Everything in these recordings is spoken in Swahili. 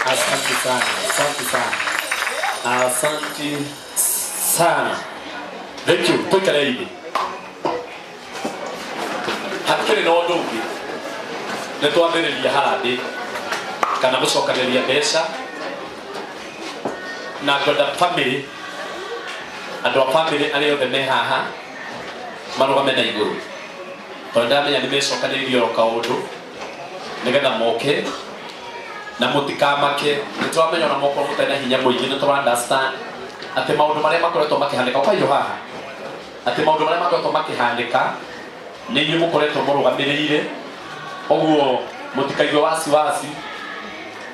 Asante sana, asante sana. Asante sana. Thank you. Tukale hivi. Hakiri no ndungi. Nitwambiriria harambĩ kana gucokanĩria mbeca na gwetha family, andũ a family arĩa othe me haha marũgame na igũrũ, tondũ ndamenya nĩ mecokanĩrĩirie o kaũndũ nĩgetha moke na mũtikamake. Nĩtwamenya ona moko mũtarĩ na hinya mũingĩ, nĩ understand atĩ maũndũ marĩa makoretwo makĩhanĩka ũkaiyũ haha, atĩ maũndũ marĩa makoretwo makĩhanĩka nĩ inyuĩ mũkoretwo mũrũgamĩrĩire, ũguo mũtikaigue wasiwasi.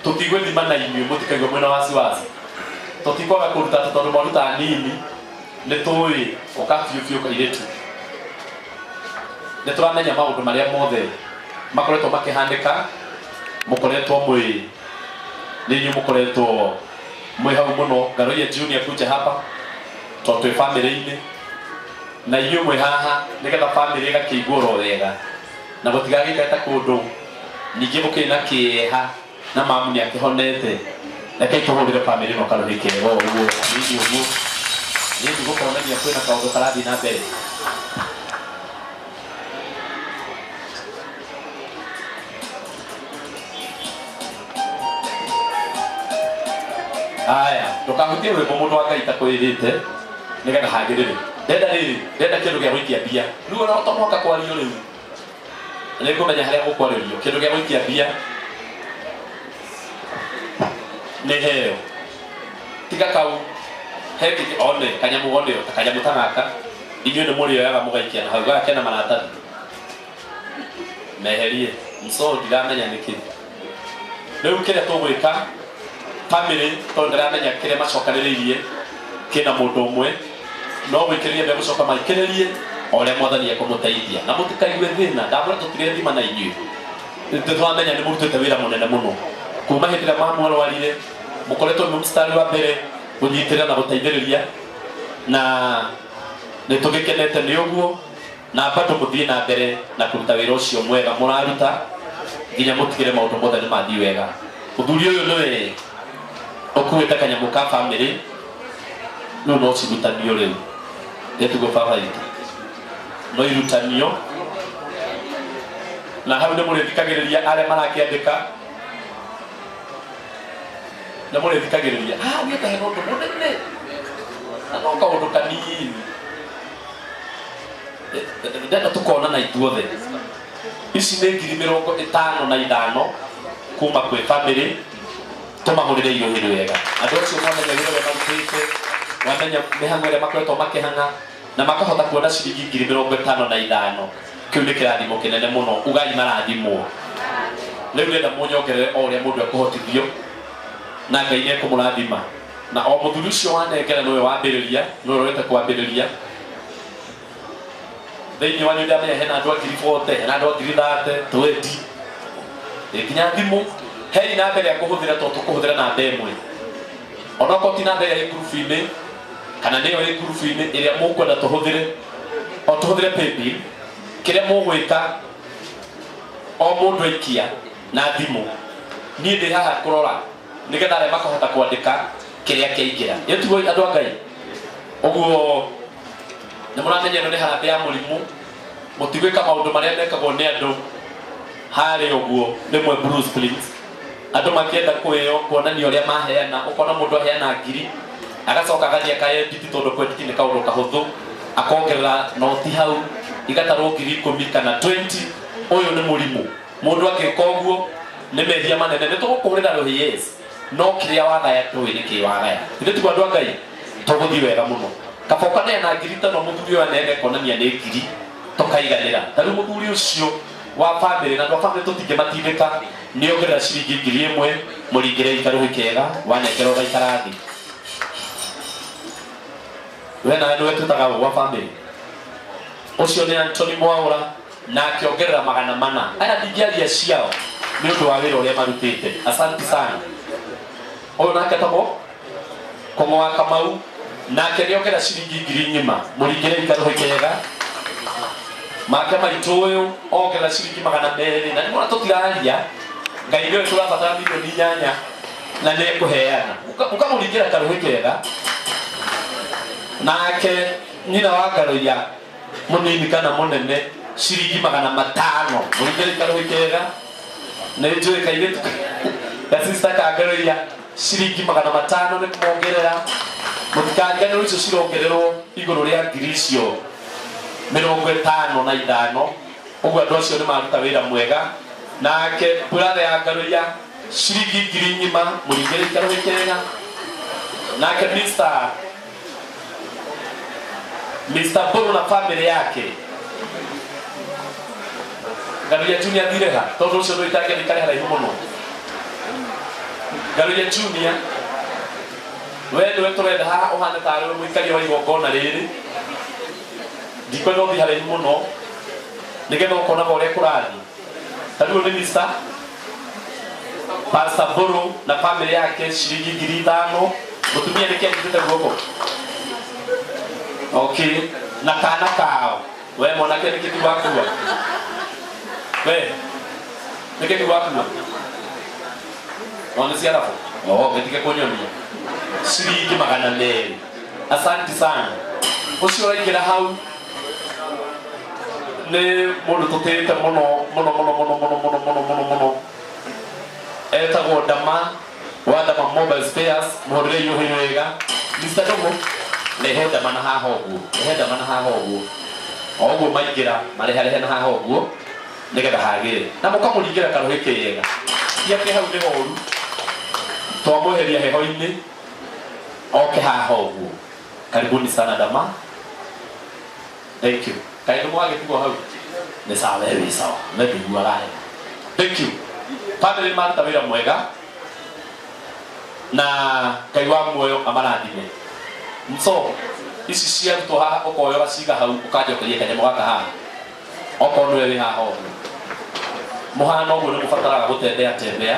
Tũtigwĩthima na inyuĩ, mũtikaigue mwĩna wasiwasi. Tũtikwaga kũruta tondũ mwaruta nini, nĩ tũĩ ũkabiũbiũ kairĩtu. Nĩ tũramenya maũndũ marĩa mothe makoretwo makĩhanĩka, mũkoretwo mwĩ, nĩ inyuĩ mũkoretwo mwĩ hau mũno. Ngaroiya Junior kuja hapa tondũ twĩ family-inĩ, na inyuĩ mwĩ haha nĩgetha family ĩgakĩiguo wega na gũtigagĩikare ta kũndũ ningĩ mũkĩrĩ na kĩeha na mamu nĩ akĩhonete. Rekei tũhũrĩre family ĩno karũhĩ kega ũguo nĩ ũguo nĩ tũgũkonania kwĩna kaũndũ karathiĩ na mbere. Aya, ndũkahutie rwĩmbo mũndũ wa Ngai takwĩrĩte nĩgetha hagĩrĩre. Ndenda kĩndũ gĩa gũikia mbia. Rĩu ona to mũhaka kwario rĩu. Nĩ ngũmenya harĩa gũkwarĩrio kĩndũ gĩa gũikia mbia nĩ heo. Tiga kau heki one kanyamũ one ta kanyamũ ta gaka, inyuĩ nĩ mũrĩoyaga mũgaikia na hau gake na maratathi meherie. Mso ndiramenya nĩkĩ. Rĩu kĩrĩa tũgwĩka family, tondũ ndiramenya kĩrĩa macokanĩrĩirie kĩna mũndũ ũmwe, no gwĩkĩrĩria megũcoka maikĩrĩrie o ũrĩa Mwathani ekũmũteithia, na mũtikaigue thĩna. Ndamwĩra tũtirethima na inyuĩ, nĩtũramenya nĩ mũrutĩte wĩra mũnene mũno kuma hĩndĩ ĩrĩa mamwarwarire. Mũkoretwo nĩ mũstari wa mbere kũnyitĩrĩra na gũteithĩrĩria, na nĩ tũgĩkenete nĩ ũguo, na bado mũthiĩ na mbere na kũruta wĩra ũcio mwega mũraruta nginya mũtigĩre maũndũ mothe nĩ mathiĩ wega. Mũthuri ũyũ nĩwe ũkuĩte kanyamũ ka family, rĩu no cirutanio rĩu nĩtugũ baba itũ no irutanio, na hau nĩ mũrĩthikagĩrĩria arĩa marakĩandĩka, nĩ mũrĩthikagĩrĩria niĩ ta hena ũndũ mũnene na no kaũndũ kanini. Ndenda tũkonana ithuothe. Ici nĩ 55,000 kuma kwĩ family, tũmahũrĩre irio wega. Andũ acio mwamenya wĩra wega marutĩte, mwamenya mĩhang'o ĩrĩa makoretwo makĩhang'a na makahota kuona ciringi 55,000. Kĩu nĩ kĩrathimo kĩnene mũno. Ugai marathimwo. Rĩu ndĩrenda mũnyongerere o ũrĩa mũndũ ekũhotithio na Ngai nĩ ekũmũrathima. Na o mũthuri ũcio wanengera nĩwe wambĩrĩria, nĩwe ũrorete kwambĩrĩria. Thĩinĩ wanyu ndamenya hena andũ a 40, hena andũ a 30, 20. Nginya thimũ hei namba ĩrĩa kũhũthĩra, tondũ tũkũhũthĩra namba ĩmwe. Onokorwo ti namba ĩrĩa ĩ ngurubu-inĩ kana nĩyo ĩ ngurubu-inĩ ĩrĩa mũkwenda tũhũthĩre, o tũhũthĩre paybill. Kĩrĩa mũgwĩka o mũndũ aikia na thimũ, niĩ ndĩ haha kũrora nĩgetha arĩa makahota kwandĩka kĩrĩa kĩaingĩra. Nĩtugoi andũ a Ngai, ũguo nĩ mũramenya ĩno nĩ harambĩ ya mũrimũ. Mũtigwĩka maũndũ marĩa mekagwo nĩ andũ harĩ ũguo rĩmwe Bruce Springs. Andũ makĩenda kuonania ũrĩa maheana, ũkona mũndũ aheana 1,000 agacoka agathiĩ akaedit, tondũ kwedit nĩ kaũndũ kahũthũ, akongerera noti hau igatarwo 10,000 kana 20. Ũyũ nĩ mũrimũ. Mũndũ agĩka ũguo nĩ mehia manene. Nĩ tũgũkũhũrĩra rũhĩ, yes, no kĩrĩa wagaya tũĩ nĩ kĩ wagaya. Ithuĩ tiguo andũ a Ngai tũgũthiĩ wega mũno. Kaba ũkaneana 5,000 mũthuri ũyũ anene kuonania nĩ 1,000 tũkaiganĩra. Ta rĩu mũthuri ũcio wa family na andũ a family tũtingĩmatindĩka, nĩ ongerera ciringi 1,000 mũringĩre ikarũhĩ kega wanengera ũgaikara thĩ. We nawe nĩwe twĩtaga wa family. Ũcio nĩ Anthony Mwaũra na akĩongerera 400. Aya ndingĩaria ciao nĩ ũndũ wa wĩra ũrĩa marutĩte. Asante sana. Ũyũ nake tagwo Kũng'oa Kamau, nake nĩongerera ciringi 1,000 mũringĩre ikarũhĩ kega. Make maitũ ũyũ ongerera ciringi 200. Na nĩ mũna tũtiraria Ngai nĩwe tũrabatara milioni 8 na nä kå heana å kamå ringä ra karå kega nake nyina wa Ngaruiya må nini kana må nene ciringi 500 må ringä ra karå kega nä njå ä kairä gasista ka Ngaruiya ciringi 500 nä kåmongerera må tikanganä rå icio cirongererwo igå rå rä a ngiri icio 55 ũguo andũ acio nĩ maruta wĩra mwega nake brother ya Ngaruiya ciringi 1000 mũringĩre ikarũhĩ kega nake Mr. Mburu na family yake Ngaruiya Junior thire ha tondũ ũcio nĩ itake nĩkarĩ haraihu mũno Ngaruiya Junior we nĩwe tũrenda haha ũhane tarĩ we mũikaria wa igongona rĩrĩ ndikwenda ũthiĩ haraihu mũno nĩgetha ũkonaga ũrĩa kũrathiĩ tarĩu nĩ Mr. Pastor Mburu na family yake ciringi 5000 mũtumia nĩkĩ anyitĩte guoko okay na kana kao we mwanake nĩkĩ tu wakua we nĩkĩ tu wakua ona ciara fo gĩtige kũnyonia ciringi 200 asante sana ũcio ũraingĩra hau nĩ mũndũ tũtĩte mũno etagwo Ndama wa Ndama Mobile Spares mũhũrĩre ihũhĩ wega Mr. Domo rehe Ndama na haha ũguo ũguo maingĩra mareharehe na haha ũguo nĩgetha hagĩre na mũkamũringĩra karũhĩ kega yake hau nĩ horu twamweheria heho-inĩ oke haha ũguo karibuni sana Ndama thank you kaĩ nĩ mwagĩtigwo hau nĩ sawa wĩ sawa mendiguaga thank you family maruta wĩra mwega na Ngai wa muoyo amarathime so ici ciarutwo haha ũkoya ũgaciga hau ũkanjokeria kanyamũ gaka haha okorwo nĩwe wĩ haha ũguo mũhana ũguo nĩ mũbataraga gũtembea